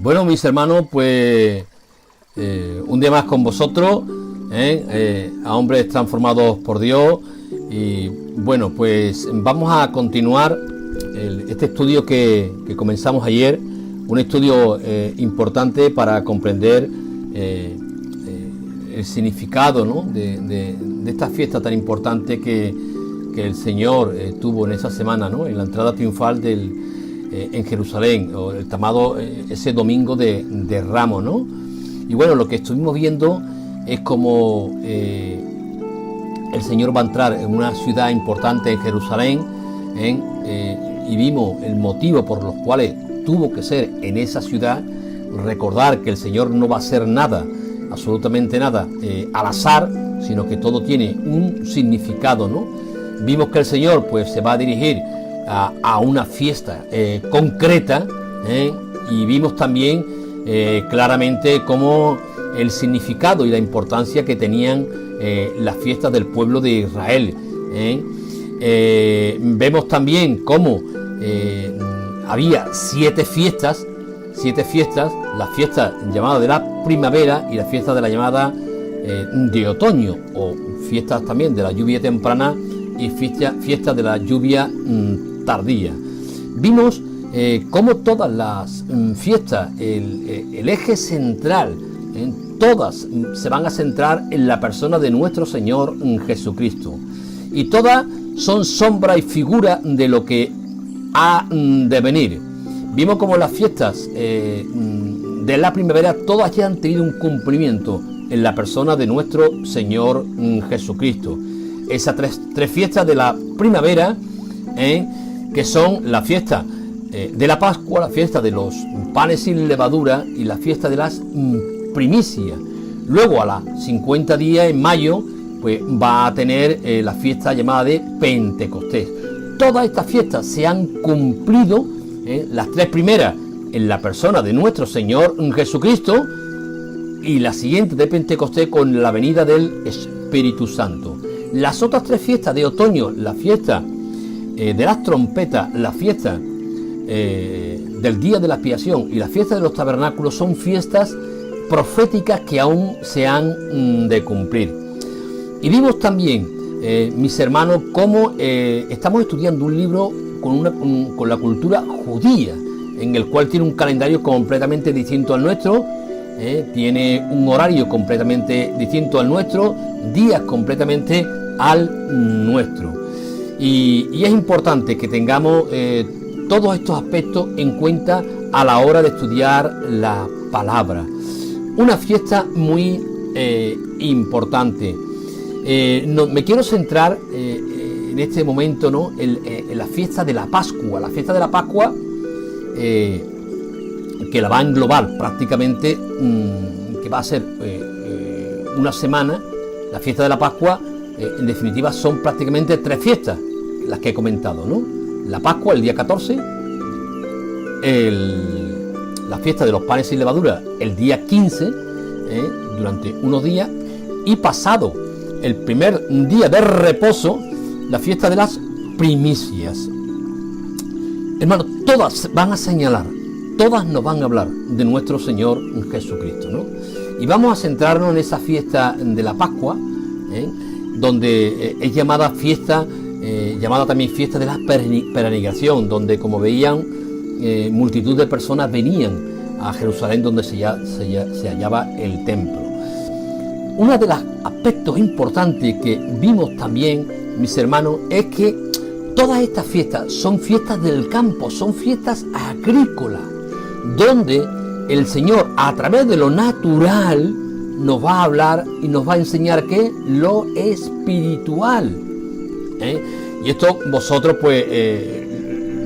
Bueno, mis hermanos, pues un día más con vosotros, a hombres transformados por Dios. Y bueno, pues vamos a continuar este estudio que comenzamos ayer, un estudio importante para comprender el significado, ¿no?, de esta fiesta tan importante que el Señor tuvo en esa semana, ¿no?, en la entrada triunfal en Jerusalén, o el llamado ese domingo de Ramos, ¿no? Y bueno, lo que estuvimos viendo es como el Señor va a entrar en una ciudad importante en Jerusalén, y vimos el motivo por los cuales tuvo que ser en esa ciudad. Recordar que el Señor no va a hacer nada, absolutamente nada, al azar, sino que todo tiene un significado, ¿no? Vimos que el Señor pues se va a dirigir a una fiesta concreta, y vimos también claramente cómo el significado y la importancia que tenían las fiestas del pueblo de Israel. Vemos también cómo había siete fiestas, la fiesta llamada de la primavera y la fiesta de la llamada de otoño, o fiestas también de la lluvia temprana y fiesta de la lluvia tardía. Vimos cómo todas las fiestas, el eje central, todas se van a centrar en la persona de nuestro Señor Jesucristo, y todas son sombra y figura de lo que ha de venir. Vimos como las fiestas de la primavera todas ya han tenido un cumplimiento en la persona de nuestro Señor Jesucristo. Esas tres fiestas de la primavera, que son la fiesta de la Pascua, la fiesta de los panes sin levadura y la fiesta de las primicias. Luego, a las 50 días, en mayo, pues va a tener la fiesta llamada de Pentecostés. Todas estas fiestas se han cumplido, las tres primeras en la persona de nuestro Señor Jesucristo, y la siguiente de Pentecostés con la venida del Espíritu Santo. Las otras tres fiestas de otoño, la fiesta de las trompetas, la fiesta del día de la expiación y la fiesta de los tabernáculos, son fiestas proféticas que aún se han de cumplir. Y vimos también, mis hermanos, cómo estamos estudiando un libro con la cultura judía, en el cual tiene un calendario completamente distinto al nuestro, tiene un horario completamente distinto al nuestro, días completamente al nuestro. Y es importante que tengamos todos estos aspectos en cuenta a la hora de estudiar la palabra. Una fiesta muy importante. Me quiero centrar en este momento, ¿no?, en la fiesta de la Pascua. La fiesta de la Pascua, que la va a englobar prácticamente, que va a ser una semana. La fiesta de la Pascua, en definitiva, son prácticamente tres fiestas, las que he comentado, ¿no? La Pascua, el día 14, la fiesta de los panes sin levadura, el día 15, durante unos días, y pasado el primer día de reposo, la fiesta de las primicias. Hermanos, todas van a señalar, todas nos van a hablar de nuestro Señor Jesucristo, ¿no? Y vamos a centrarnos en esa fiesta de la Pascua, donde es llamada fiesta, llamada también fiesta de la peregrinación, donde, como veían, multitud de personas venían a Jerusalén, donde se hallaba el templo. Uno de los aspectos importantes que vimos también, mis hermanos, es que todas estas fiestas son fiestas del campo, son fiestas agrícolas, donde el Señor, a través de lo natural, nos va a hablar y nos va a enseñar que lo espiritual. Y esto vosotros pues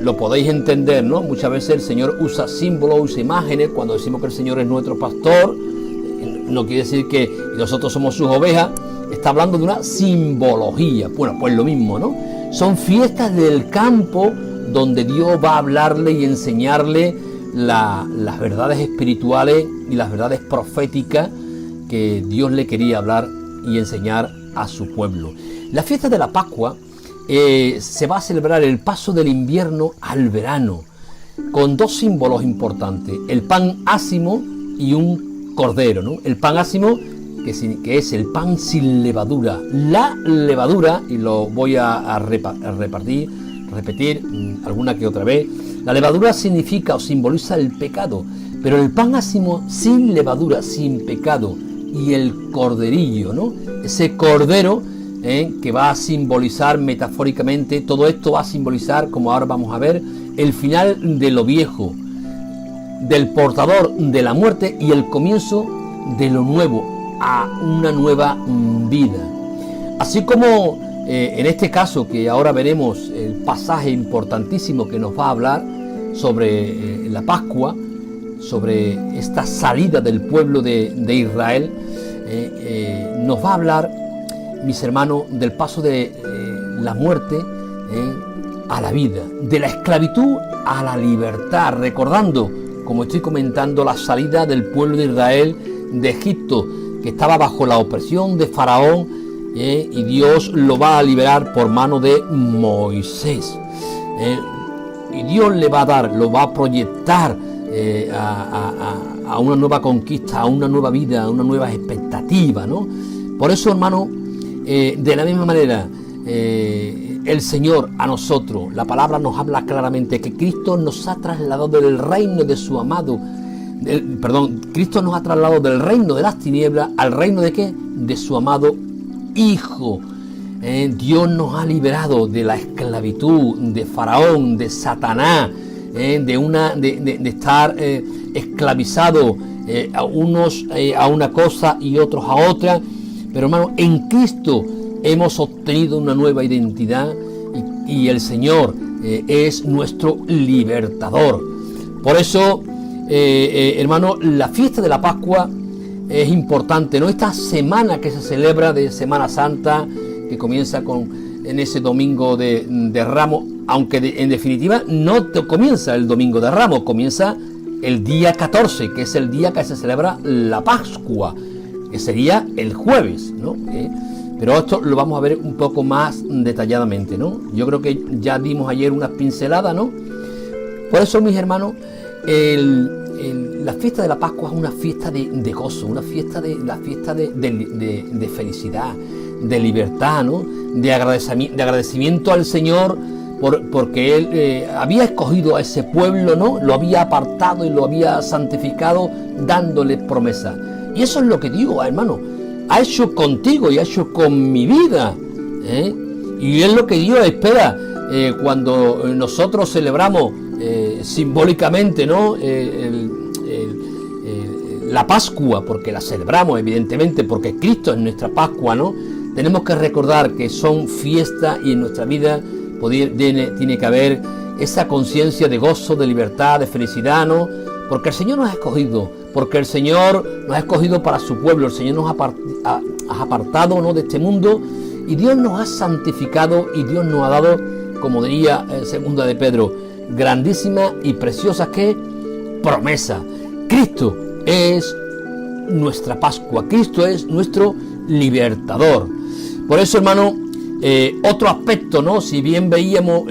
lo podéis entender, ¿no? Muchas veces el Señor usa símbolos, usa imágenes. Cuando decimos que el Señor es nuestro pastor, no quiere decir que nosotros somos sus ovejas. Está hablando de una simbología. Bueno, pues lo mismo, ¿no? Son fiestas del campo donde Dios va a hablarle y enseñarle las verdades espirituales y las verdades proféticas que Dios le quería hablar y enseñar a su pueblo. La fiesta de la Pascua se va a celebrar el paso del invierno al verano. con dos símbolos importantes, el pan ácimo y un cordero, ¿no? El pan ácimo, que es el pan sin levadura, la levadura, y lo voy a repetir alguna que otra vez. La levadura significa o simboliza el pecado, pero el pan ácimo sin levadura, sin pecado, y el corderillo, ¿no? Ese cordero que va a simbolizar metafóricamente, todo esto va a simbolizar, como ahora vamos a ver, el final de lo viejo, del portador de la muerte y el comienzo de lo nuevo, a una nueva vida. Así como en este caso, que ahora veremos el pasaje importantísimo que nos va a hablar sobre la Pascua, sobre esta salida del pueblo de Israel, nos va a hablar, mis hermanos, del paso de la muerte a la vida, de la esclavitud a la libertad, recordando, como estoy comentando, la salida del pueblo de Israel de Egipto, que estaba bajo la opresión de Faraón, y Dios lo va a liberar por mano de Moisés. Y Dios le va a dar, lo va a proyectar a una nueva conquista, a una nueva vida, a una nueva expectativa, ¿no? Por eso, hermano, de la misma manera, el Señor a nosotros, la palabra nos habla claramente que Cristo nos ha trasladado del reino de su amado, Cristo nos ha trasladado del reino de las tinieblas al reino de ¿qué? De su amado Hijo. Dios nos ha liberado de la esclavitud, de Faraón, de Satanás, de estar esclavizado a unos a una cosa y otros a otra. Pero hermano, en Cristo hemos obtenido una nueva identidad y el Señor es nuestro libertador. Por eso, hermano, la fiesta de la Pascua es importante, ¿no? Esta semana que se celebra de Semana Santa, que comienza en ese domingo de Ramos, aunque en definitiva no comienza el domingo de Ramos, comienza el día 14, que es el día que se celebra la Pascua, que sería el jueves, ¿no? Pero esto lo vamos a ver un poco más detalladamente, ¿no? Yo creo que ya dimos ayer una pincelada, ¿no? Por eso, mis hermanos, la fiesta de la Pascua es una fiesta de gozo, una fiesta de felicidad, de libertad, ¿no? De agradecimiento al Señor porque Él había escogido a ese pueblo, ¿no? Lo había apartado y lo había santificado, dándole promesa. Y eso es lo que Dios, hermano, ha hecho contigo y ha hecho con mi vida, y es lo que Dios espera cuando nosotros celebramos simbólicamente, ¿no? La Pascua, porque la celebramos evidentemente porque Cristo es nuestra Pascua, ¿no? Tenemos que recordar que son fiestas y en nuestra vida tiene que haber esa conciencia de gozo, de libertad, de felicidad, ¿no? Porque el Señor nos ha escogido, porque el Señor nos ha escogido para su pueblo, el Señor nos ha apartado, ¿no? De este mundo, y Dios nos ha santificado y Dios nos ha dado, como diría segunda de Pedro, grandísima y preciosa ¿qué? Promesa. Cristo es nuestra Pascua, Cristo es nuestro libertador. Por eso, hermano, otro aspecto, ¿no? Si bien veíamos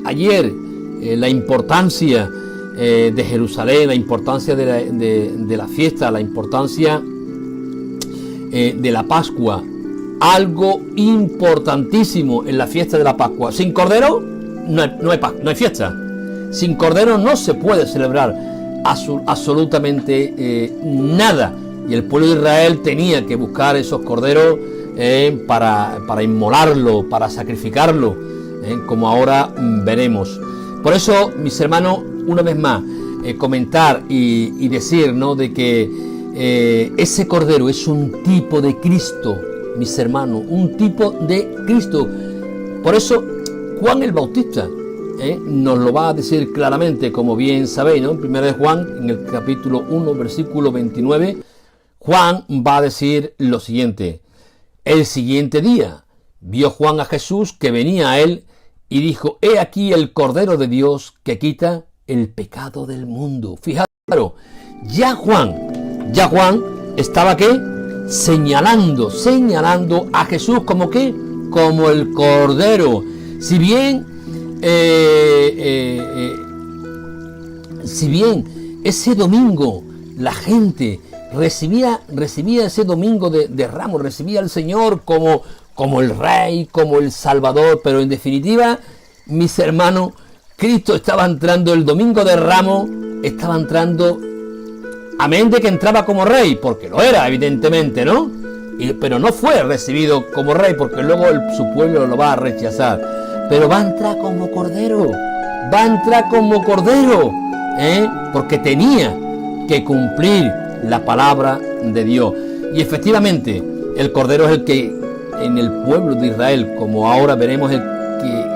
ayer la importancia de Jerusalén, la importancia de la fiesta, la importancia de la Pascua, algo importantísimo en la fiesta de la Pascua. Sin cordero no hay fiesta. Sin cordero no se puede celebrar absolutamente nada. Y el pueblo de Israel tenía que buscar esos corderos para inmolarlo, para sacrificarlo, como ahora veremos. Por eso, mis hermanos, una vez más, comentar y decir, ¿no? De que ese cordero es un tipo de Cristo, mis hermanos, un tipo de Cristo. Por eso, Juan el Bautista nos lo va a decir claramente, como bien sabéis, ¿no? En 1 de Juan, en el capítulo 1, versículo 29, Juan va a decir lo siguiente: el siguiente día vio Juan a Jesús que venía a él y dijo: he aquí el Cordero de Dios que quita el pecado del mundo. Fijaros, ya Juan estaba ¿qué? Señalando a Jesús como ¿qué? Como el Cordero. Si bien si bien ese domingo la gente recibía ese domingo de Ramos, recibía al Señor como el Rey, como el Salvador, pero en definitiva, mis hermanos, Cristo estaba entrando el domingo de Ramos, estaba entrando, amén de que entraba como Rey, porque lo era, evidentemente, ¿no? Pero no fue recibido como Rey, porque luego su pueblo lo va a rechazar. Pero va a entrar como Cordero, porque tenía que cumplir la palabra de Dios. Y efectivamente, el Cordero es el que en el pueblo de Israel, como ahora veremos, el que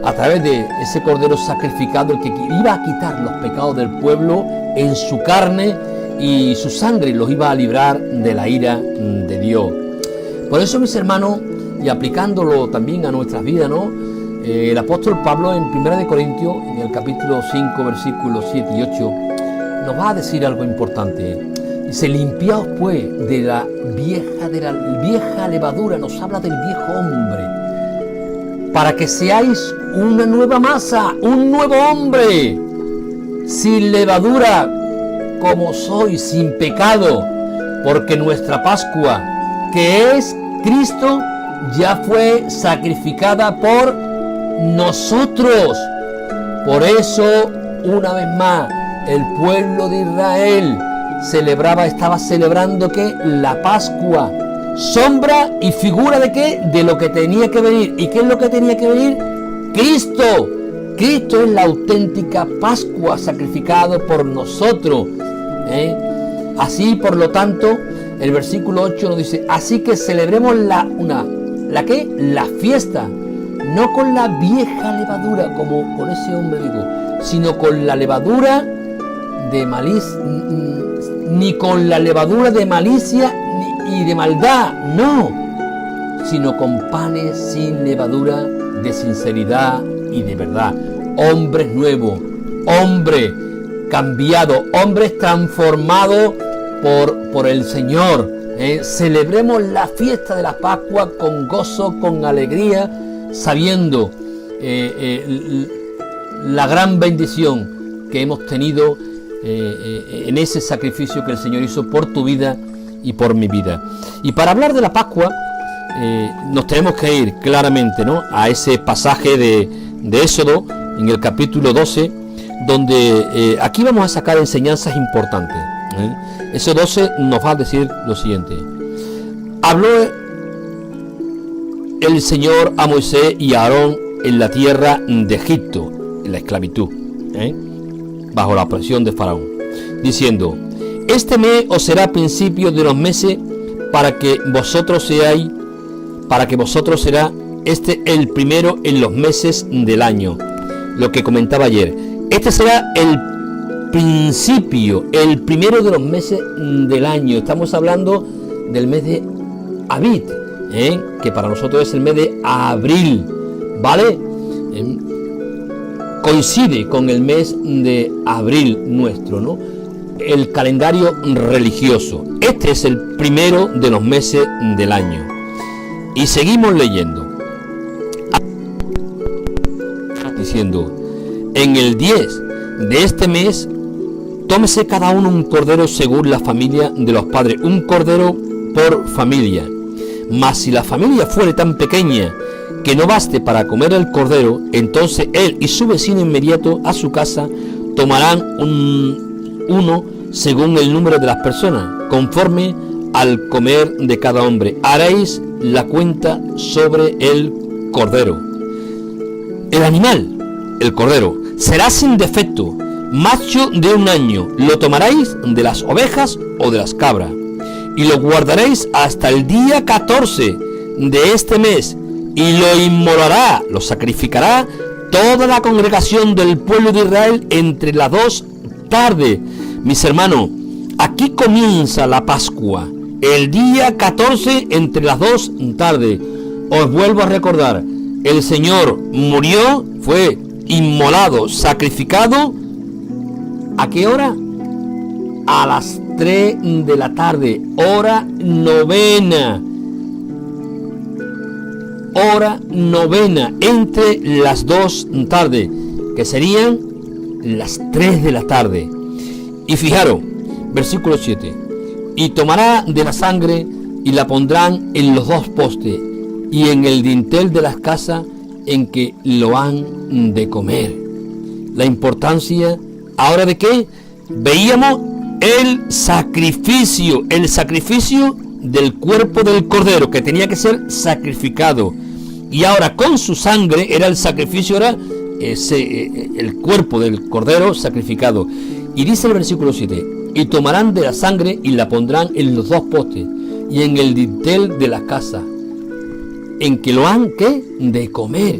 a través de ese Cordero sacrificado, el que iba a quitar los pecados del pueblo en su carne y su sangre, los iba a librar de la ira de Dios. Por eso, mis hermanos, y aplicándolo también a nuestras vidas, ¿no? El apóstol Pablo en 1 Corintios, en el capítulo 5, versículos 7 y 8, nos va a decir algo importante. Dice: limpiaos pues de la vieja levadura, nos habla del viejo hombre, para que seáis una nueva masa, un nuevo hombre, sin levadura, como sois, sin pecado, porque nuestra Pascua, que es Cristo, ya fue sacrificada por nosotros. Por eso, una vez más, el pueblo de Israel estaba celebrando ¿qué? La Pascua, sombra y figura de ¿qué? De lo que tenía que venir. ¿Y qué es lo que tenía que venir? Cristo. Cristo es la auténtica Pascua sacrificado por nosotros. Así, por lo tanto, el versículo 8 nos dice: así que celebremos la fiesta, no con la vieja levadura, como con ese hombre digo, sino con la levadura de malicia, ni con la levadura de malicia y de maldad, no, sino con panes sin levadura, de sinceridad y de verdad. Hombres nuevos, hombres cambiados, hombres transformados por el Señor. Celebremos la fiesta de la Pascua con gozo, con alegría, sabiendo la gran bendición que hemos tenido en ese sacrificio que el Señor hizo por tu vida y por mi vida. Y para hablar de la Pascua nos tenemos que ir claramente, ¿no?, a ese pasaje de Éxodo, en el capítulo 12, donde aquí vamos a sacar enseñanzas importantes. Éxodo 12 nos va a decir lo siguiente: habló el Señor a Moisés y a Aarón en la tierra de Egipto, en la esclavitud, bajo la opresión de Faraón, diciendo: este mes os será principio de los meses, para que vosotros será este el primero en los meses del año. Lo que comentaba ayer, este será el principio, el primero de los meses del año. Estamos hablando del mes de Abib, que para nosotros es el mes de abril, ¿vale? Coincide con el mes de abril nuestro, ¿no?, el calendario religioso. Este es el primero de los meses del año. Y seguimos leyendo, diciendo: en el 10 de este mes tómese cada uno un cordero según la familia de los padres, un cordero por familia. Mas si la familia fuere tan pequeña que no baste para comer el cordero, entonces él y su vecino inmediato a su casa tomarán uno según el número de las personas, conforme al comer de cada hombre. Haréis la cuenta sobre el cordero. El animal, el cordero, será sin defecto, macho de 1 año. Lo tomaréis de las ovejas o de las cabras, y lo guardaréis hasta el día 14 de este mes, y lo inmolará, lo sacrificará toda la congregación del pueblo de Israel entre las 2 tardes. Mis hermanos, aquí comienza la Pascua, el día 14 entre las 2 tardes. Os vuelvo a recordar, el Señor murió, fue inmolado, sacrificado. ¿A qué hora? A las 3 de la tarde, hora novena. Hora novena, entre las 2 tardes, que serían las 3 de la tarde. Y fijaros, versículo 7, y tomará de la sangre y la pondrán en los 2 postes y en el dintel de las casas en que lo han de comer. La importancia, ¿ahora de qué? Veíamos el sacrificio del cuerpo del cordero, que tenía que ser sacrificado. Y ahora con su sangre era el sacrificio, era el cuerpo del cordero sacrificado. Y dice el versículo 7, y tomarán de la sangre y la pondrán en los 2 postes y en el dintel de la casa, en que lo han de comer.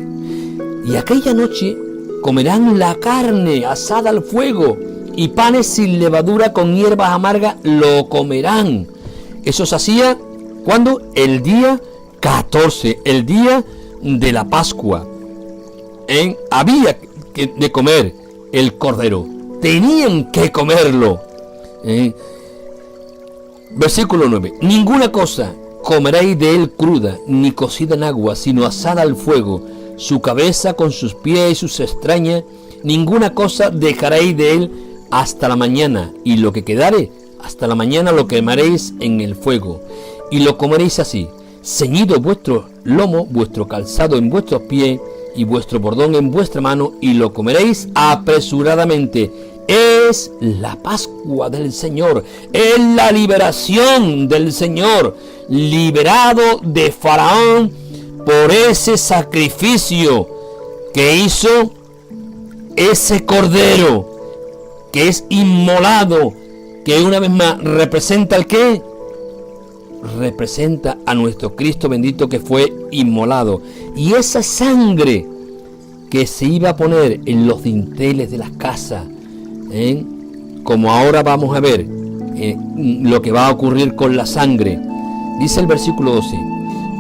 Y aquella noche comerán la carne asada al fuego, y panes sin levadura con hierbas amargas lo comerán. Eso se hacía cuando el día 14, el día de la Pascua. Había que de comer el cordero, tenían que comerlo. Versículo 9, ninguna cosa comeréis de él cruda, ni cocida en agua, sino asada al fuego, su cabeza con sus pies y sus extrañas, ninguna cosa dejaréis de él hasta la mañana, y lo que quedare hasta la mañana lo quemaréis en el fuego, y lo comeréis así, ceñido vuestro lomo, vuestro calzado en vuestros pies, y vuestro bordón en vuestra mano, y lo comeréis apresuradamente. Es la Pascua del Señor, es la liberación del Señor, liberado de Faraón por ese sacrificio que hizo ese cordero, que es inmolado, que una vez más representa ¿el qué? Representa a nuestro Cristo bendito que fue inmolado. Y esa sangre que se iba a poner en los dinteles de las casas, como ahora vamos a ver lo que va a ocurrir con la sangre. Dice el versículo 12,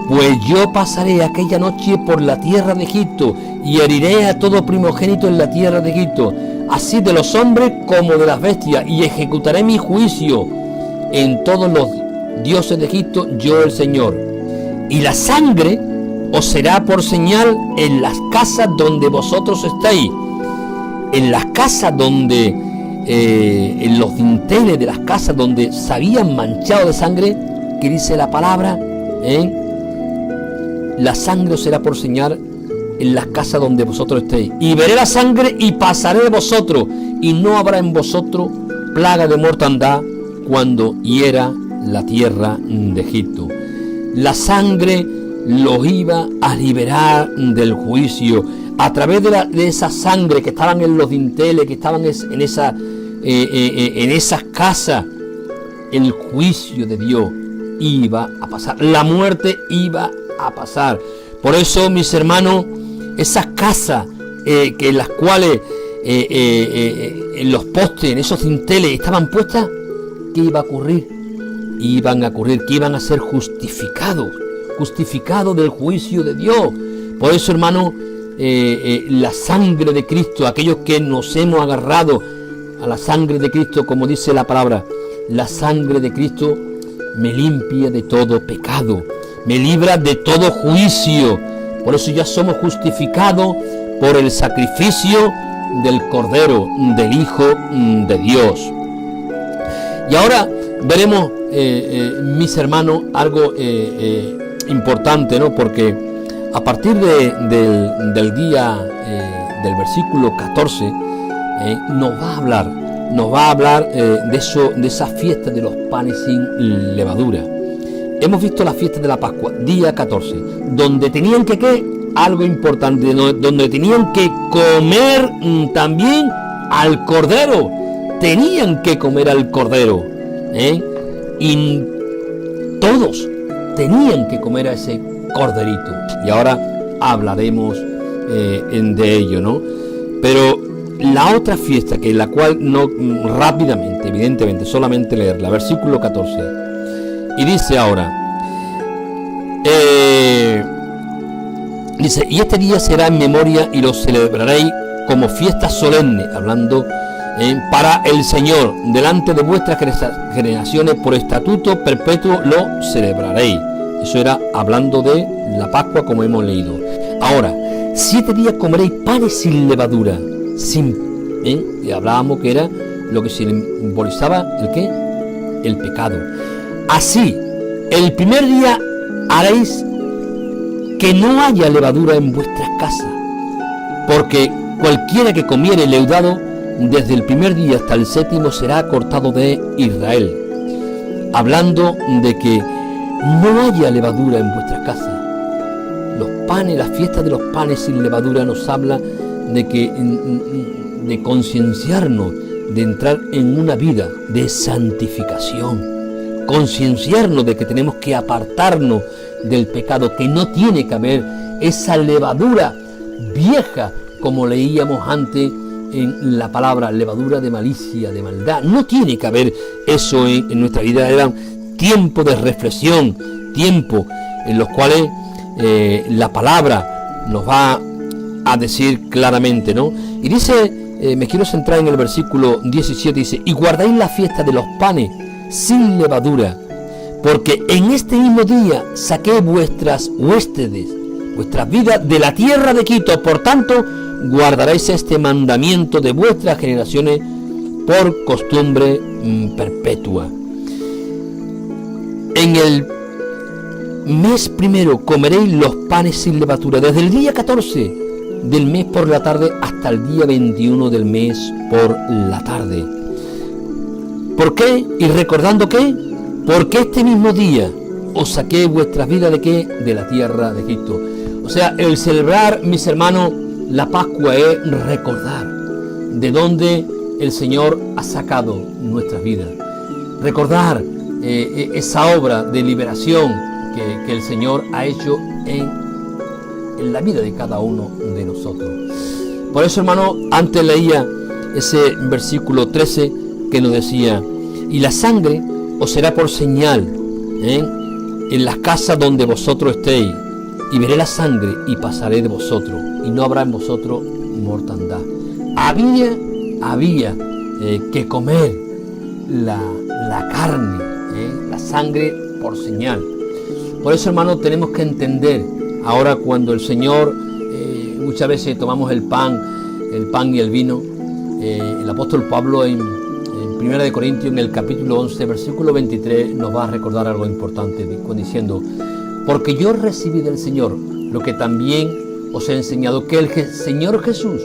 pues yo pasaré aquella noche por la tierra de Egipto y heriré a todo primogénito en la tierra de Egipto, así de los hombres como de las bestias, y ejecutaré mi juicio en todos los dioses de Egipto, yo el Señor. Y la sangre os será por señal en las casas donde vosotros estáis. En las casas donde, en los dinteles de las casas donde se habían manchado de sangre, que dice la palabra, la sangre os será por señal en las casas donde vosotros estéis. Y veré la sangre y pasaré de vosotros, y no habrá en vosotros plaga de mortandad cuando hiera la tierra de Egipto. La sangre los iba a liberar del juicio. A través de esa sangre que estaban en los dinteles, que estaban en esas casas, el juicio de Dios iba a pasar, la muerte iba a pasar. Por eso, mis hermanos, esas casas que en las cuales en los postes, en esos dinteles estaban puestas, ¿qué iba a ocurrir? Iban a ocurrir que iban a ser justificados del juicio de Dios. Por eso, hermano, la sangre de Cristo, aquellos que nos hemos agarrado a la sangre de Cristo, como dice la palabra, la sangre de Cristo me limpia de todo pecado, me libra de todo juicio. Por eso ya somos justificados por el sacrificio del Cordero, del Hijo de Dios. Y ahora veremos, mis hermanos, algo importante, ¿no? Porque a partir del día, del versículo 14, nos va a hablar de esa fiesta de los panes sin levadura. Hemos visto la fiesta de la Pascua, día 14, donde tenían algo importante, donde tenían que comer también al cordero, tenían que comer al cordero, y todos tenían que comer a ese corderito. Y ahora hablaremos de ello, ¿no? Pero la otra fiesta, que la cual no rápidamente, evidentemente, solamente leerla, versículo 14, y dice ahora, dice, y este día será en memoria y lo celebraréis como fiesta solemne, hablando para el Señor, delante de vuestras generaciones, por estatuto perpetuo lo celebraréis. Eso era hablando de la Pascua, como hemos leído. Ahora, 7 días comeréis panes sin levadura, sin Y hablábamos que era lo que simbolizaba ¿el qué? El pecado. Así, el primer día haréis que no haya levadura en vuestras casas, porque cualquiera que comiere leudado desde el primer día hasta el séptimo será cortado de Israel. Hablando de que no haya levadura en vuestras casas. Los panes, las fiestas de los panes sin levadura nos habla de que de concienciarnos, de entrar en una vida de santificación, concienciarnos de que tenemos que apartarnos del pecado, que no tiene que haber esa levadura vieja, como leíamos antes en la palabra, levadura de malicia, de maldad. No tiene que haber eso en nuestra vida. Eran tiempos de reflexión, tiempos en los cuales la palabra nos va a decir claramente, ¿no? Y dice, me quiero centrar en el versículo 17, dice, y guardáis la fiesta de los panes sin levadura, porque en este mismo día saqué vuestras huéspedes, vuestras vidas de la tierra de Egipto. Por tanto, guardaréis este mandamiento de vuestras generaciones por costumbre perpetua. En el mes primero comeréis los panes sin levadura, desde el día 14 del mes por la tarde hasta el día 21 del mes por la tarde. ¿Por qué? Y recordando que, porque este mismo día os saqué vuestras vidas de qué? De la tierra de Egipto. O sea, el celebrar, mis hermanos, la Pascua es recordar de dónde el Señor ha sacado nuestras vidas. Recordar esa obra de liberación que el Señor ha hecho en la vida de cada uno de nosotros. Por eso, hermano, antes leía ese versículo 13 que nos decía, y la sangre os será por señal en las casas donde vosotros estéis, y veré la sangre y pasaré de vosotros, y no habrá en vosotros mortandad. Había que comer la carne, la sangre por señal. Por eso, hermano, tenemos que entender, ahora cuando el Señor, muchas veces tomamos el pan y el vino, el apóstol Pablo en 1 de Corintios, en el capítulo 11, versículo 23, nos va a recordar algo importante, diciendo, porque yo recibí del Señor lo que también os he enseñado, que el Señor Jesús,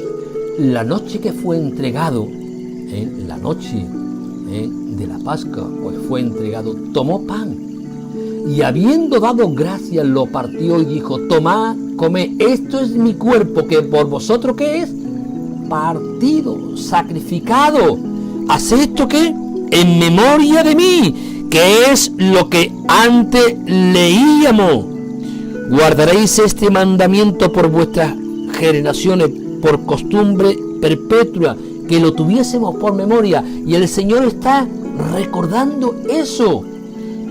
la noche que fue entregado, la noche de la Pascua, pues fue entregado, tomó pan, y habiendo dado gracias, lo partió y dijo, tomad, comed, esto es mi cuerpo, que por vosotros, ¿qué es? Partido, sacrificado. ¿Haced esto qué? En memoria de mí, que es lo que antes leíamos. Guardaréis este mandamiento por vuestras generaciones, por costumbre perpetua, que lo tuviésemos por memoria. Y el Señor está recordando eso.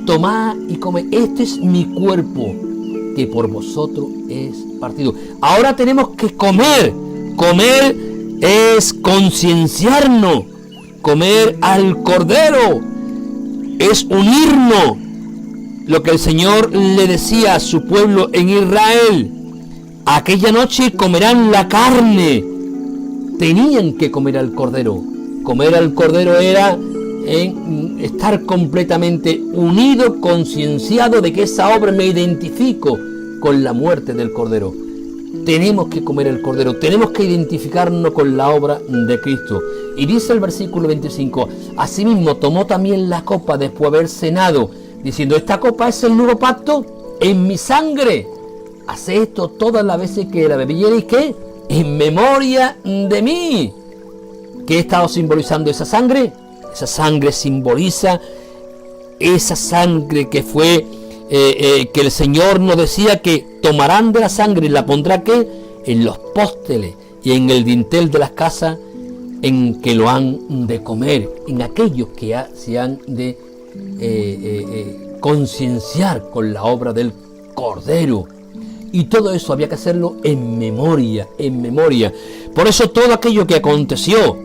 Tomad y comed, este es mi cuerpo, que por vosotros es partido. Ahora tenemos que comer. Comer es concienciarnos. Comer al Cordero es unirnos. Lo que el Señor le decía a su pueblo en Israel, aquella noche comerán la carne. Tenían que comer al Cordero. Comer al Cordero era estar completamente unido, concienciado de que esa obra me identifico con la muerte del Cordero. Tenemos que comer el Cordero, tenemos que identificarnos con la obra de Cristo. Y dice el versículo 25, asimismo tomó también la copa después de haber cenado, diciendo, esta copa es el nuevo pacto en mi sangre. Haced esto todas las veces que la bebiereis, ¿qué? En memoria de mí. ¿Qué estaba simbolizando esa sangre? Esa sangre simboliza esa sangre que fue, que el Señor nos decía que tomarán de la sangre y la pondrá ¿qué? En los pósteles y en el dintel de las casas en que lo han de comer, en aquellos que se han de concienciar con la obra del Cordero. Y todo eso había que hacerlo en memoria, en memoria. Por eso todo aquello que aconteció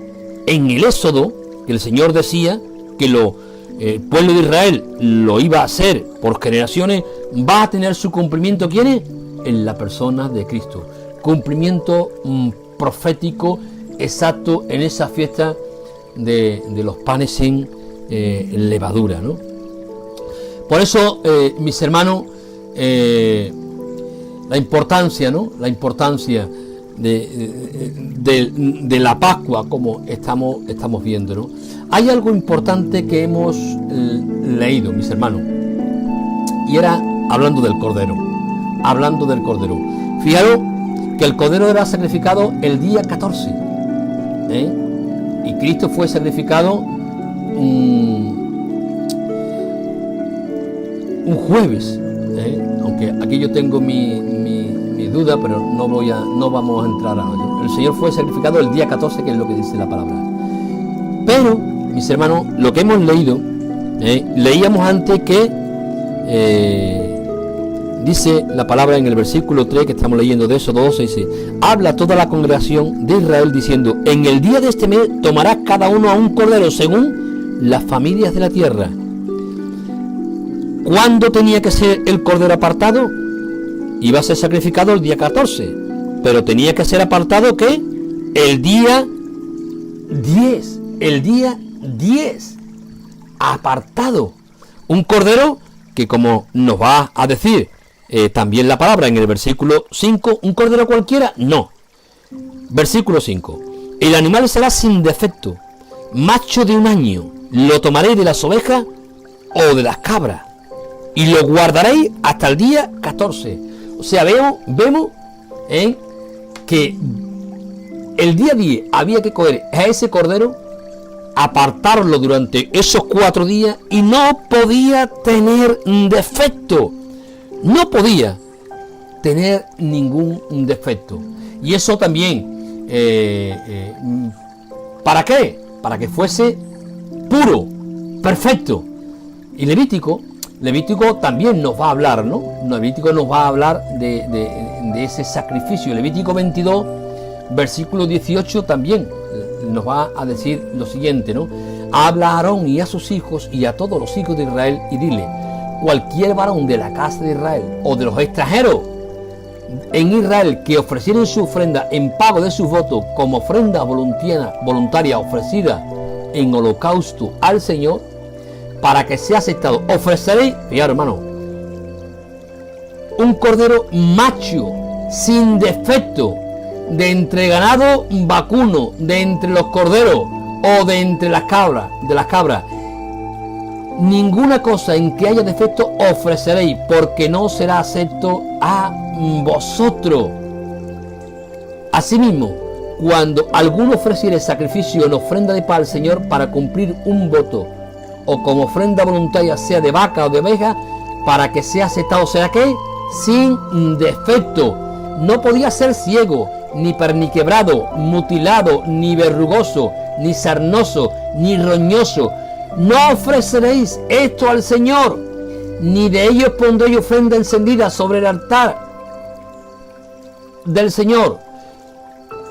en el Éxodo, que el Señor decía que el pueblo de Israel lo iba a hacer por generaciones, va a tener su cumplimiento, ¿quién es? En la persona de Cristo. Cumplimiento profético exacto en esa fiesta de los panes sin levadura, ¿no? Por eso, mis hermanos, la importancia, ¿no? La importancia de la Pascua, como estamos viendo, ¿no? Hay algo importante que hemos leído, mis hermanos, y era hablando del Cordero. Fijaros que el Cordero era sacrificado el día 14, y Cristo fue sacrificado un jueves, aunque aquí yo tengo mi duda, pero no vamos a entrar ahora. El Señor fue sacrificado el día 14, que es lo que dice la palabra. Pero, mis hermanos, lo que hemos leído, leíamos antes que dice la palabra en el versículo 3 que estamos leyendo de Éxodo 12, dice: habla toda la congregación de Israel diciendo: en el día de este mes tomarás cada uno a un cordero según las familias de la tierra. ¿Cuándo tenía que ser el cordero apartado? Iba a ser sacrificado el día 14, pero tenía que ser apartado, ¿qué? El día 10, apartado. Un cordero que, como nos va a decir también la palabra en el versículo 5, ¿un cordero cualquiera? No. Versículo 5: el animal será sin defecto, macho de 1 año, lo tomaréis de las ovejas o de las cabras, y lo guardaréis hasta el día 14. O sea, vemos que el día 10 había que coger a ese cordero, apartarlo durante esos 4 días, y no podía tener defecto. No podía tener ningún defecto. Y eso también, ¿para qué? Para que fuese puro, perfecto. Y Levítico también nos va a hablar, ¿no? Levítico nos va a hablar de ese sacrificio. Levítico 22, versículo 18 también nos va a decir lo siguiente, ¿no? Habla a Aarón y a sus hijos y a todos los hijos de Israel y dile: cualquier varón de la casa de Israel o de los extranjeros en Israel que ofrecieren su ofrenda en pago de sus votos como ofrenda voluntaria ofrecida en holocausto al Señor, para que sea aceptado, ofreceréis, fíjate, hermano, un cordero macho, sin defecto, de entre ganado vacuno, de entre los corderos o de entre las cabras, ninguna cosa en que haya defecto ofreceréis, porque no será acepto a vosotros. Asimismo, cuando alguno ofreciere sacrificio en ofrenda de paz al Señor para cumplir un voto, o como ofrenda voluntaria, sea de vaca o de oveja, para que sea aceptado, ¿será qué? Sin defecto. No podía ser ciego, ni perniquebrado, mutilado, ni verrugoso, ni sarnoso, ni roñoso. No ofreceréis esto al Señor, ni de ellos pondréis ofrenda encendida sobre el altar del Señor.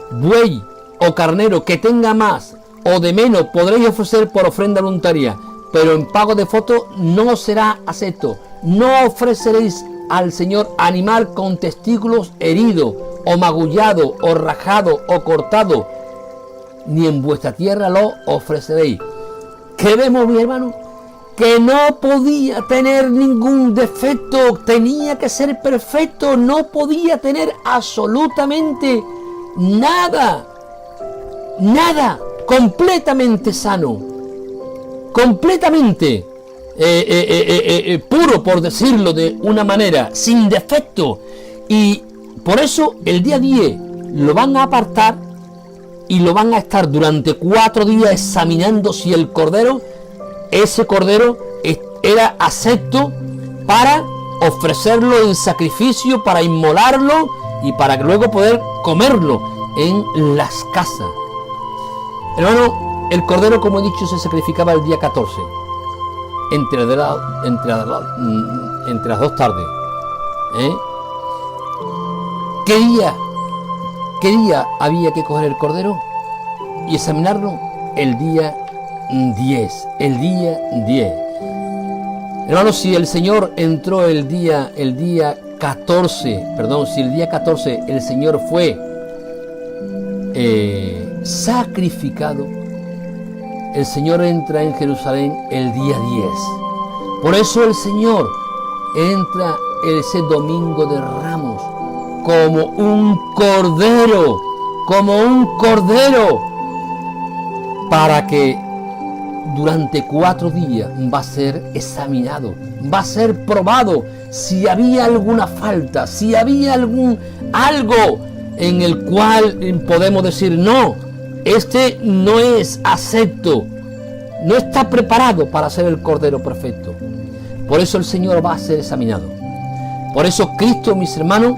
Buey o carnero que tenga más o de menos podréis ofrecer por ofrenda voluntaria, pero en pago de voto no será acepto. No ofreceréis al Señor animal con testículos heridos, o magullado, o rajado, o cortado, ni en vuestra tierra lo ofreceréis. ¿Qué vemos, mi hermano? Que no podía tener ningún defecto, tenía que ser perfecto, no podía tener absolutamente nada, completamente sano, completamente puro, por decirlo de una manera, sin defecto. Y por eso el día 10 lo van a apartar y lo van a estar durante 4 días examinando si ese cordero era acepto para ofrecerlo en sacrificio, para inmolarlo y para luego poder comerlo en las casas. Hermano, el cordero, como he dicho, se sacrificaba el día 14, entre las 2 tardes. ¿Qué día había que coger el cordero y examinarlo? El día 10. Hermano, si el Señor entró el día 14, si el día 14 el Señor fue sacrificado, el Señor entra en Jerusalén el día 10. Por eso el Señor entra ese domingo de Ramos como un cordero, para que durante 4 días va a ser examinado, va a ser probado si había alguna falta, si había algo en el cual podemos decir no, este no es acepto, no está preparado para ser el Cordero perfecto. Por eso el Señor va a ser examinado. Por eso Cristo, mis hermanos,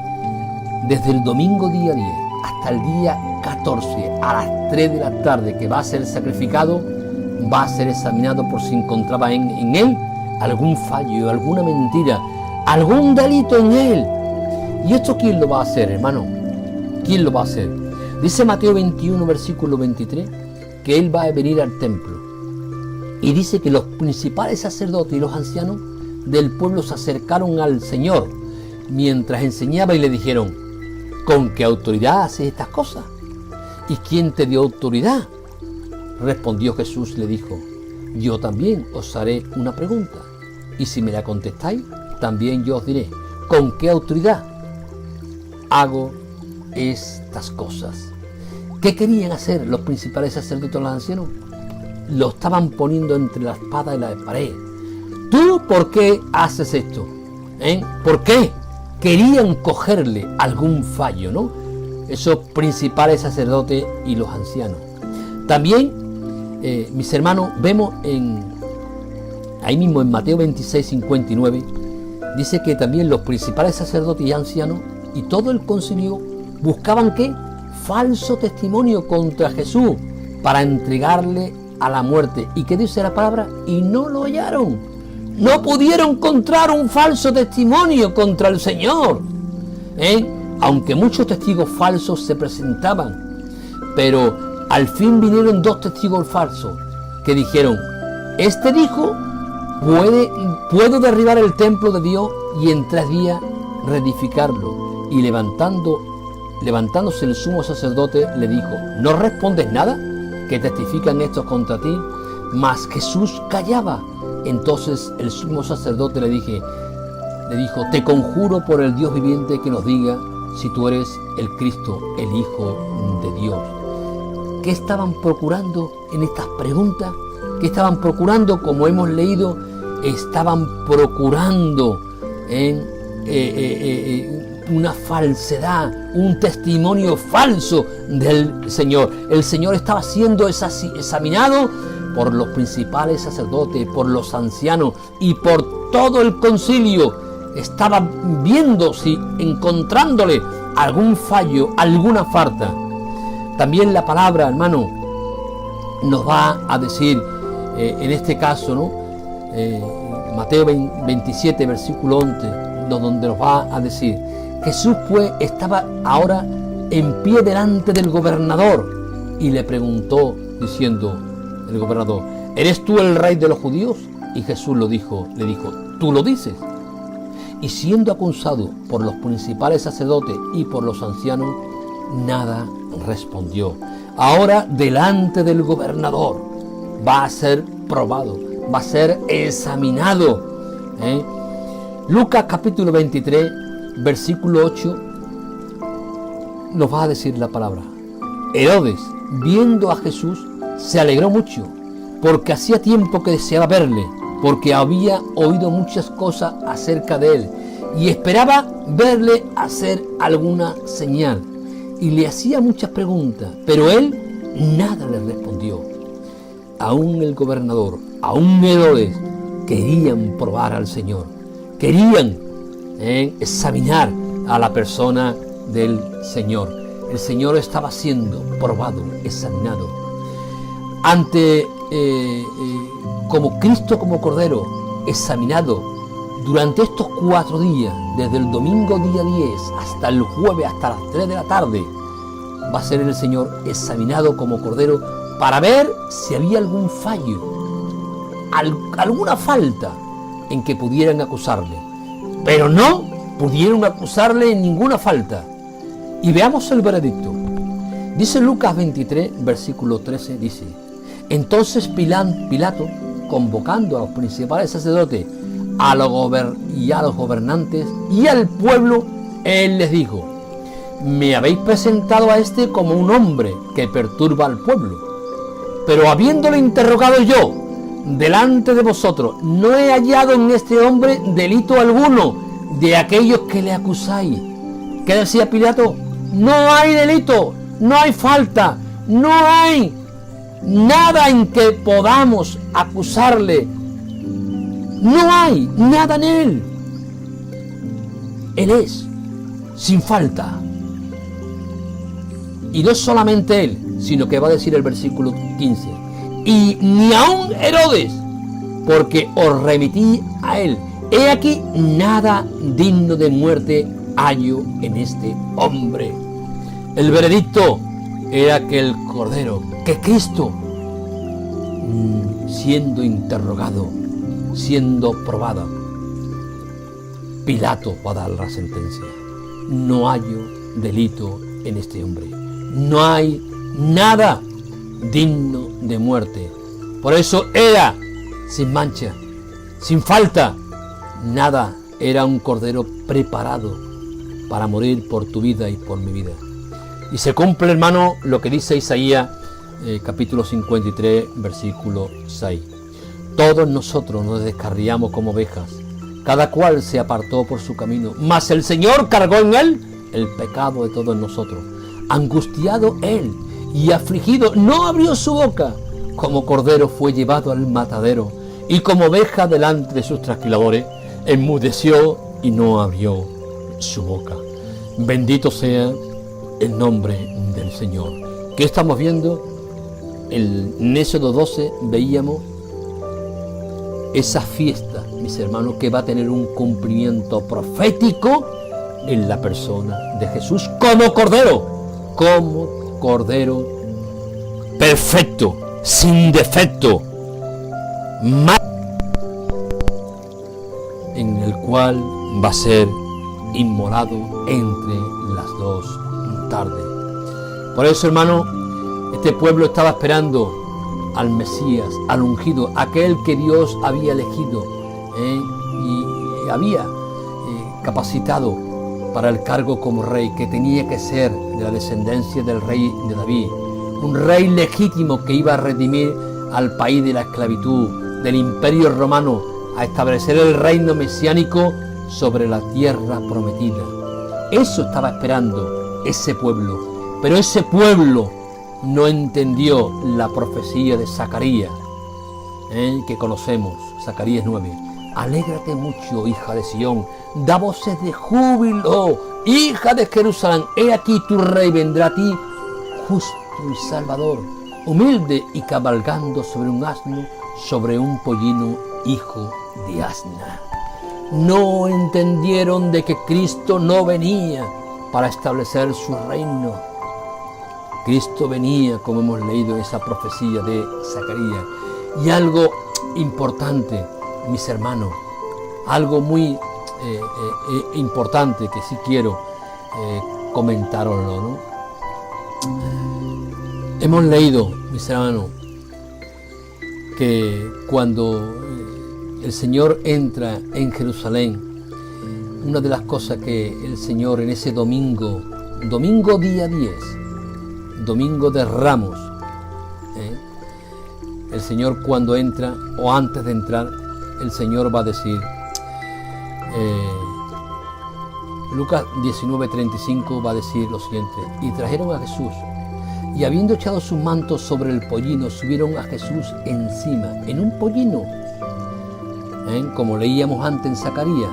desde el domingo día 10 hasta el día 14 a las 3 de la tarde que va a ser sacrificado, va a ser examinado por si encontraba en él algún fallo, alguna mentira, algún delito en él. ¿Y esto quién lo va a hacer, hermano? ¿Quién lo va a hacer? Dice Mateo 21, versículo 23, que él va a venir al templo. Y dice que los principales sacerdotes y los ancianos del pueblo se acercaron al Señor mientras enseñaba y le dijeron: ¿con qué autoridad haces estas cosas? ¿Y quién te dio autoridad? Respondió Jesús y le dijo: yo también os haré una pregunta, y si me la contestáis, también yo os diré con qué autoridad hago estas cosas. ¿Qué querían hacer los principales sacerdotes y los ancianos? Lo estaban poniendo entre la espada y la pared. ¿Tú por qué haces esto? ¿Por qué? Querían cogerle algún fallo, ¿no? Esos principales sacerdotes y los ancianos. También, mis hermanos, vemos ahí mismo en Mateo 26, 59, dice que también los principales sacerdotes y ancianos y todo el concilio buscaban ¿qué? Falso testimonio contra Jesús para entregarle a la muerte. ¿Y qué dice la palabra? Y no lo hallaron. No pudieron encontrar un falso testimonio contra el Señor. Aunque muchos testigos falsos se presentaban, pero al fin vinieron 2 testigos falsos que dijeron: este dijo, puedo derribar el templo de Dios y en 3 días reedificarlo. Y levantándose el sumo sacerdote le dijo: ¿no respondes nada? ¿Que testifican estos contra ti? Mas Jesús callaba. Entonces el sumo sacerdote le dijo: te conjuro por el Dios viviente que nos diga si tú eres el Cristo, el Hijo de Dios. ¿Qué estaban procurando en estas preguntas? ¿Qué estaban procurando? Como hemos leído, estaban procurando una falsedad, un testimonio falso del Señor. El Señor estaba siendo examinado por los principales sacerdotes, por los ancianos y por todo el concilio. Estaba viendo si encontrándole algún fallo, alguna falta. También la palabra, hermano, nos va a decir, en este caso, ¿no? Mateo 27, versículo 11, donde nos va a decir: Jesús pues estaba ahora en pie delante del gobernador y le preguntó diciendo el gobernador: ¿eres tú el rey de los judíos? Y Jesús le dijo: tú lo dices. Y siendo acusado por los principales sacerdotes y por los ancianos, nada respondió. Ahora delante del gobernador va a ser probado, va a ser examinado. Lucas capítulo 23, versículo 8, nos va a decir la palabra: Herodes, viendo a Jesús, se alegró mucho, porque hacía tiempo que deseaba verle, porque había oído muchas cosas acerca de él, y esperaba verle hacer alguna señal, y le hacía muchas preguntas, pero él nada le respondió. Aún el gobernador, aún Herodes, querían probar al Señor, querían examinar a la persona del Señor. El Señor estaba siendo probado, examinado. Como Cristo, como Cordero, examinado durante estos 4 días, desde el domingo día 10 hasta el jueves, hasta las 3 de la tarde, va a ser el Señor examinado como Cordero para ver si había algún fallo, alguna falta en que pudieran acusarle. Pero no pudieron acusarle en ninguna falta. Y veamos el veredicto. Dice Lucas 23, versículo 13, dice: entonces Pilato, convocando a los principales sacerdotes, y a los gobernantes y al pueblo, él les dijo: me habéis presentado a este como un hombre que perturba al pueblo, pero habiéndole interrogado yo delante de vosotros, no he hallado en este hombre delito alguno de aquellos que le acusáis. ¿Qué decía Pilato? No hay delito, no hay falta, no hay nada en que podamos acusarle. No hay nada en él. Él es sin falta. Y no solamente él, sino que va a decir el versículo 15: y ni aun Herodes, porque os remití a él. He aquí, nada digno de muerte hallo en este hombre. El veredicto era que el Cordero, que Cristo, siendo interrogado, siendo probado, Pilato va a dar la sentencia: no hallo delito en este hombre, no hay nada digno de muerte. Por eso era sin mancha, sin falta, nada, era un cordero preparado para morir por tu vida y por mi vida. Y se cumple, hermano, lo que dice Isaías capítulo 53, versículo 6. Todos nosotros nos descarriamos como ovejas, cada cual se apartó por su camino, mas el Señor cargó en él el pecado de todos nosotros. Angustiado él y afligido, no abrió su boca. Como cordero fue llevado al matadero, y como oveja delante de sus trasquiladores, enmudeció y no abrió su boca. Bendito sea el nombre del Señor. ¿Qué estamos viendo? En Éxodo 12 veíamos esa fiesta, mis hermanos, que va a tener un cumplimiento profético en la persona de Jesús como cordero perfecto, sin defecto, en el cual va a ser inmolado entre las dos tardes. Por eso, hermano, este pueblo estaba esperando al Mesías, al ungido, aquel que Dios había elegido y había capacitado para el cargo como rey, que tenía que ser de la descendencia del rey de David, un rey legítimo que iba a redimir al país de la esclavitud, del imperio romano, a establecer el reino mesiánico sobre la tierra prometida. Eso estaba esperando ese pueblo, pero ese pueblo no entendió la profecía de Zacarías, que conocemos, Zacarías 9. Alégrate mucho, hija de Sión, da voces de júbilo, hija de Jerusalén, he aquí tu rey vendrá a ti, justo y salvador, humilde y cabalgando sobre un asno, sobre un pollino, hijo de asna. No entendieron de que Cristo no venía para establecer su reino. Cristo venía, como hemos leído en esa profecía de Zacarías. Y algo importante, mis hermanos, algo muy importante que sí quiero comentaroslo, ¿no? Hemos leído, mis hermanos, que cuando el Señor entra en Jerusalén, una de las cosas que el Señor en ese domingo día 10, domingo de Ramos, el Señor cuando entra, o antes de entrar, el Señor va a decir, Lucas 19:35 va a decir lo siguiente: y trajeron a Jesús, y habiendo echado sus mantos sobre el pollino, subieron a Jesús encima, en un pollino, como leíamos antes en Zacarías,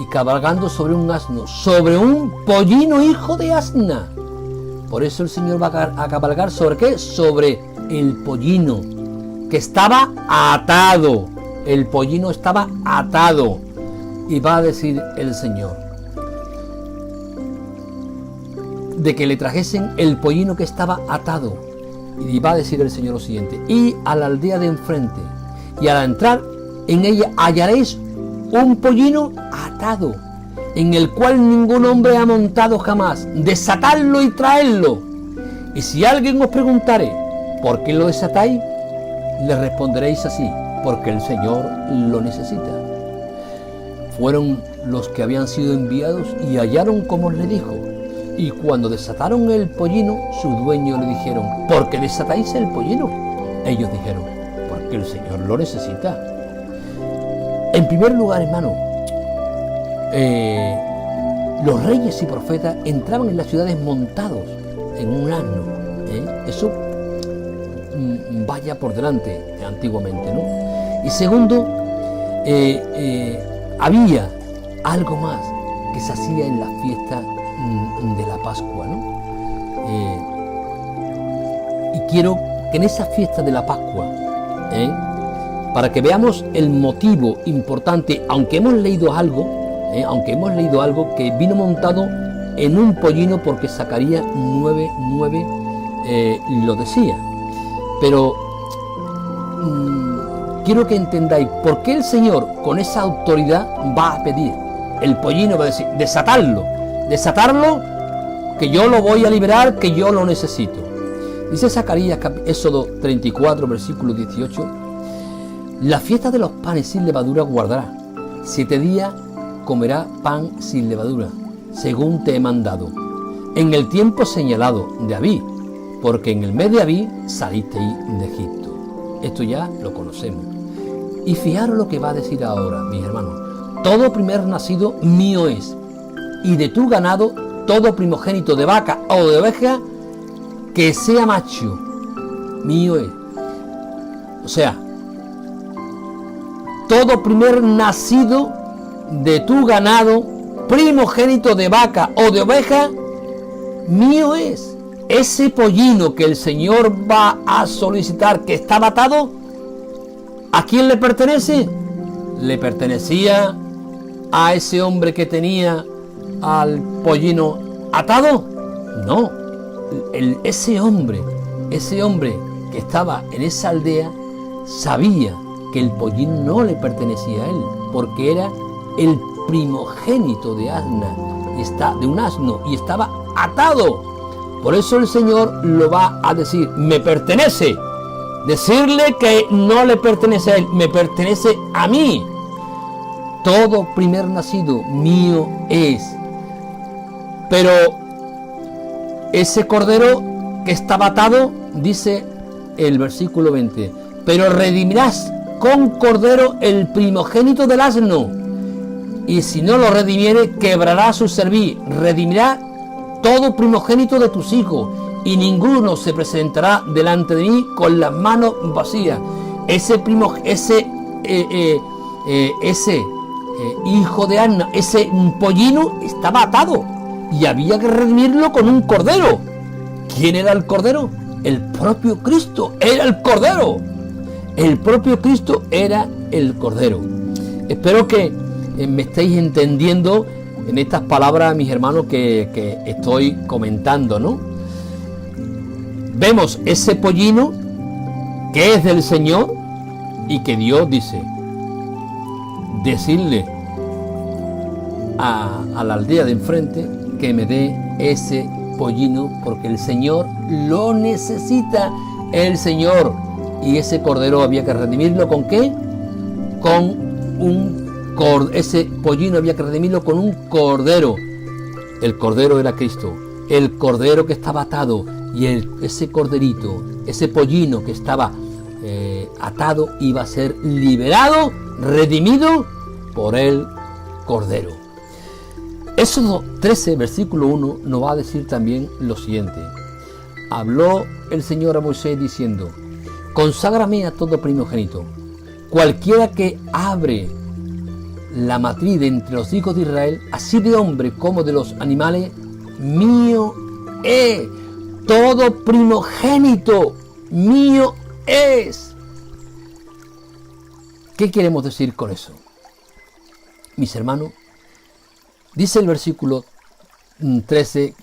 y cabalgando sobre un asno, sobre un pollino, hijo de asna. Por eso el Señor va a cabalgar ¿sobre qué? Sobre el pollino, que estaba atado. El pollino estaba atado. Y va a decir el Señor de que le trajesen el pollino que estaba atado. Y va a decir el Señor lo siguiente: y a la aldea de enfrente, y al entrar en ella hallaréis un pollino atado, en el cual ningún hombre ha montado jamás. Desatadlo y traedlo. Y si alguien os preguntare, ¿por qué lo desatáis?, le responderéis así, porque el Señor lo necesita. Fueron los que habían sido enviados y hallaron como le dijo. Y cuando desataron el pollino, su dueño le dijeron, ¿por qué desatáis el pollino? Ellos dijeron, porque el Señor lo necesita. En primer lugar, hermano, los reyes y profetas entraban en las ciudades montados en un asno. Eso vaya por delante antiguamente, ¿no? Y segundo, había algo más que se hacía en la fiesta de la Pascua, ¿no? Y quiero que en esa fiesta de la Pascua, para que veamos el motivo importante, aunque hemos leído algo que vino montado en un pollino, porque Zacarías 9:9 lo decía. Pero quiero que entendáis por qué el Señor con esa autoridad va a pedir el pollino, va a decir, desatarlo, que yo lo voy a liberar, que yo lo necesito. Dice Zacarías, Éxodo 34, versículo 18, la fiesta de los panes sin levadura guardará, 7 días comerá pan sin levadura, según te he mandado, en el tiempo señalado de Abí, porque en el mes de Abí salisteis de Egipto. Esto ya lo conocemos. Y fijaros lo que va a decir ahora, mis hermanos. Todo primer nacido mío es, y de tu ganado todo primogénito de vaca o de oveja que sea macho, mío es. O sea, todo primer nacido de tu ganado, primogénito de vaca o de oveja, mío es. Ese pollino que el Señor va a solicitar, que está atado, ¿a quién le pertenece? ¿Le pertenecía a ese hombre que tenía al pollino atado? No. Ese hombre que estaba en esa aldea sabía que el pollino no le pertenecía a él, porque era el primogénito de un asno y estaba atado. Por eso el Señor lo va a decir, me pertenece. Decirle que no le pertenece a él, me pertenece a mí. Todo primer nacido mío es. Pero ese cordero que estaba atado, dice el versículo 20, pero redimirás con cordero el primogénito del asno, y si no lo redimiere, quebrará su cerviz. Redimirá todo primogénito de tus hijos, y ninguno se presentará delante de mí con las manos vacías. Ese hijo de Asna, ese pollino, estaba atado y había que redimirlo con un cordero. ¿Quién era el cordero? El propio Cristo era el cordero. El propio Cristo era el cordero. Espero que me estéis entendiendo en estas palabras, mis hermanos, que estoy comentando, ¿no? Vemos ese pollino que es del Señor y que Dios dice, decirle a la aldea de enfrente que me dé ese pollino, porque el Señor lo necesita, el Señor. Y ese cordero había que redimirlo ¿con qué? Ese pollino había que redimirlo con un cordero. El cordero era Cristo, el cordero que estaba atado, y ese corderito, ese pollino que estaba atado, iba a ser liberado, redimido por el cordero. Éxodo 13, versículo 1, nos va a decir también lo siguiente. Habló el Señor a Moisés diciendo, conságrame a todo primogénito, cualquiera que abre la matriz de entre los hijos de Israel, así de hombre como de los animales, mío es. Todo primogénito mío es. ¿Qué queremos decir con eso? Mis hermanos, dice el versículo 13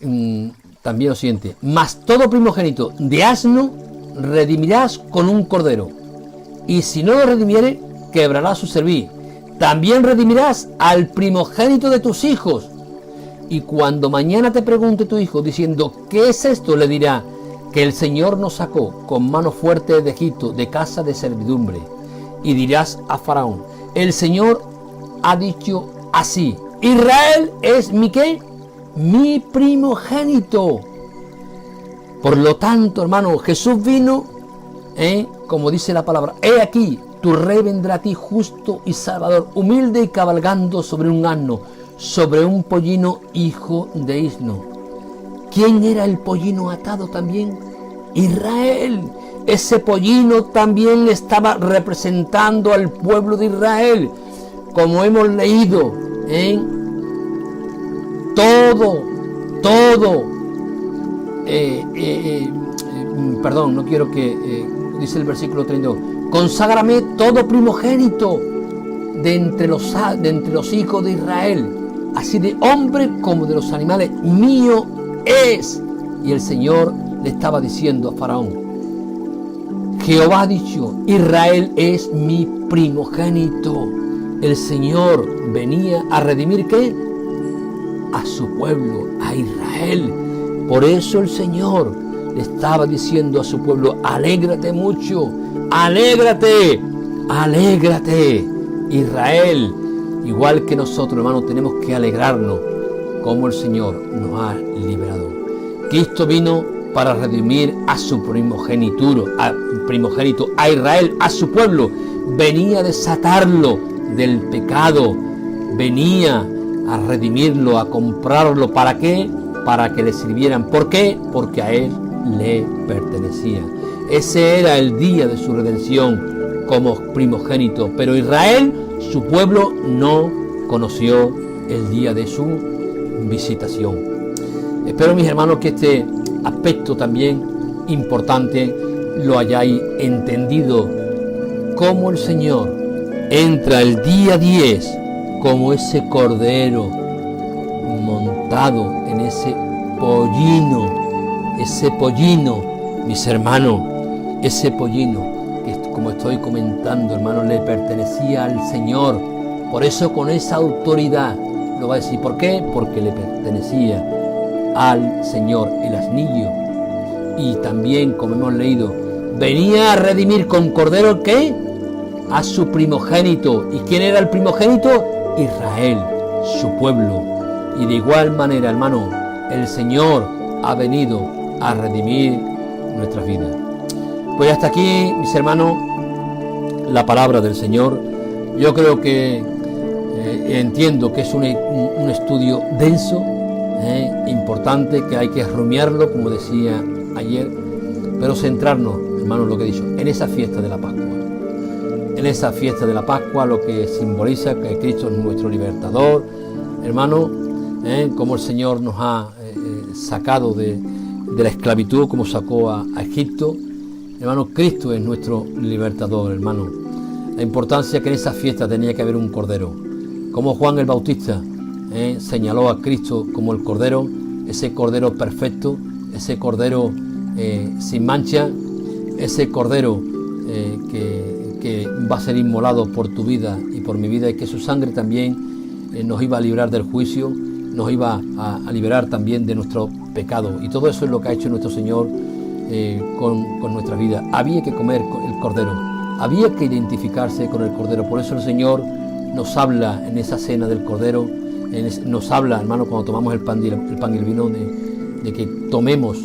también lo siguiente, mas todo primogénito de asno redimirás con un cordero, y si no lo redimiere, quebrará su cerviz. También redimirás al primogénito de tus hijos. Y cuando mañana te pregunte tu hijo diciendo, ¿qué es esto?, le dirá, que el Señor nos sacó con mano fuerte de Egipto, de casa de servidumbre. Y dirás a Faraón, el Señor ha dicho así, Israel es mi ¿qué? Mi primogénito. Por lo tanto, hermano, Jesús vino, como dice la palabra, he aquí, tu rey vendrá a ti justo y salvador, humilde y cabalgando sobre un asno, sobre un pollino hijo de Isno. ¿Quién era el pollino atado también? Israel. Ese pollino también estaba representando al pueblo de Israel, como hemos leído, perdón, no quiero que, dice el versículo 32, conságrame todo primogénito de entre los hijos de Israel, así de hombres como de los animales, mío es. Y el Señor le estaba diciendo a Faraón, Jehová ha dicho, Israel es mi primogénito. El Señor venía a redimir ¿qué? A su pueblo, a Israel. Por eso el Señor le estaba diciendo a su pueblo, alégrate mucho, alégrate, alégrate. Israel, igual que nosotros, hermanos, tenemos que alegrarnos como el Señor nos ha liberado. Cristo vino para redimir a su primogénito, a Israel, a su pueblo. Venía a desatarlo del pecado, venía a redimirlo, a comprarlo. ¿Para qué? Para que le sirvieran. ¿Por qué? Porque a él le pertenecía. Ese era el día de su redención como primogénito. Pero Israel, su pueblo, no conoció el día de su visitación. Espero, mis hermanos, que este aspecto también importante lo hayáis entendido, como el Señor entra el día 10 como ese cordero montado en ese pollino, mis hermanos, ese pollino que, como estoy comentando, hermanos, le pertenecía al Señor. Por eso con esa autoridad lo va a decir. ¿Por qué? Porque le pertenecía al Señor. El asnillo, y también, como hemos leído, venía a redimir con cordero ¿qué? A su primogénito. ¿Y quién era el primogénito? Israel, su pueblo. Y de igual manera, hermano, el Señor ha venido a redimir nuestras vidas. Pues hasta aquí, mis hermanos, la palabra del Señor. Yo creo que entiendo que es un estudio denso, importante, que hay que rumiarlo, como decía ayer, pero centrarnos, hermanos, lo que he dicho, en esa fiesta de la Pascua. En esa fiesta de la Pascua, lo que simboliza que Cristo es nuestro libertador, hermano, como el Señor nos ha sacado de la esclavitud, como sacó a Egipto. Hermano, Cristo es nuestro libertador, hermano. La importancia que en esa fiesta tenía que haber un cordero, como Juan el Bautista señaló a Cristo como el cordero, ese cordero perfecto, ese cordero sin mancha, ese cordero que va a ser inmolado por tu vida y por mi vida, y que su sangre también nos iba a librar del juicio, nos iba a liberar también de nuestro pecado. Y todo eso es lo que ha hecho nuestro Señor con nuestra vida. Había que comer el cordero, había que identificarse con el cordero. Por eso el Señor nos habla en esa cena del cordero, nos habla, hermano, cuando tomamos el pan y el vino, de que tomemos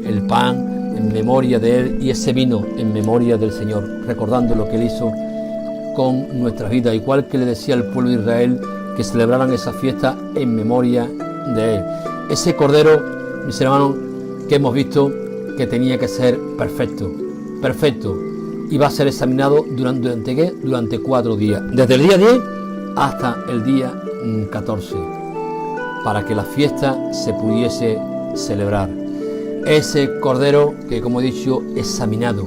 el pan en memoria de Él y ese vino en memoria del Señor, recordando lo que Él hizo con nuestras vidas, igual que le decía al pueblo de Israel que celebraran esa fiesta en memoria de Él. Ese cordero, mis hermanos, que hemos visto que tenía que ser perfecto, y va a ser examinado durante 4 días, desde el día 10 hasta el día 14, para que la fiesta se pudiese celebrar. Ese cordero que, como he dicho, examinado,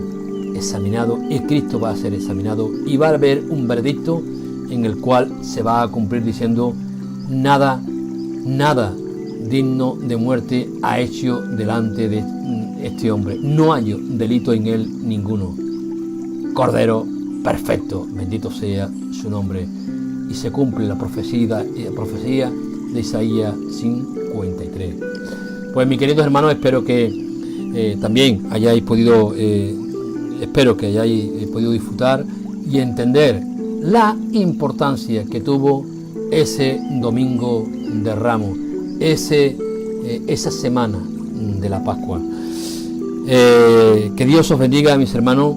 y Cristo va a ser examinado, y va a haber un veredicto en el cual se va a cumplir diciendo: nada digno de muerte ha hecho delante de este hombre, no hay delito en él ninguno. Cordero perfecto, bendito sea su nombre. Y se cumple la profecía de Isaías 53. Pues, mis queridos hermanos, espero que también hayáis podido, espero que hayáis podido disfrutar y entender la importancia que tuvo ese domingo de Ramos, esa semana de la Pascua. Que Dios os bendiga, mis hermanos.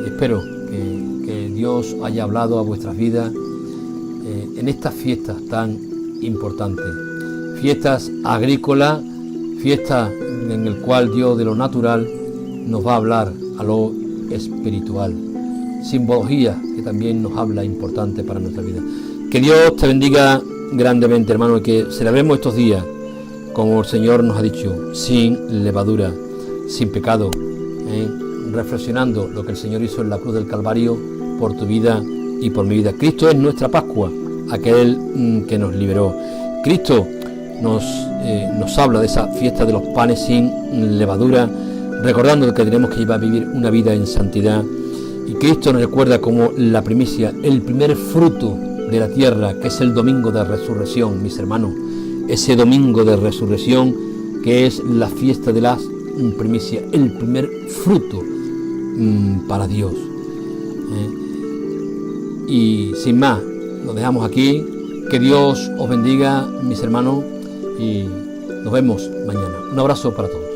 Espero que Dios haya hablado a vuestras vidas en estas fiestas tan importantes, fiestas agrícolas, fiestas en el cual Dios de lo natural nos va a hablar a lo espiritual, simbología que también nos habla importante para nuestra vida. Que Dios te bendiga grandemente, hermano, y que celebremos estos días como el Señor nos ha dicho, sin levadura, sin pecado, reflexionando lo que el Señor hizo en la cruz del Calvario por tu vida y por mi vida. Cristo es nuestra Pascua, aquel que nos liberó. Cristo nos habla de esa fiesta de los panes sin levadura, recordando que tenemos que vivir una vida en santidad. Y Cristo nos recuerda como la primicia, el primer fruto de la tierra, que es el domingo de resurrección, mis hermanos. Ese domingo de resurrección que es la fiesta de las primicias, el primer fruto para Dios. Y sin más, lo dejamos aquí. Que Dios os bendiga, mis hermanos, y nos vemos mañana. Un abrazo para todos.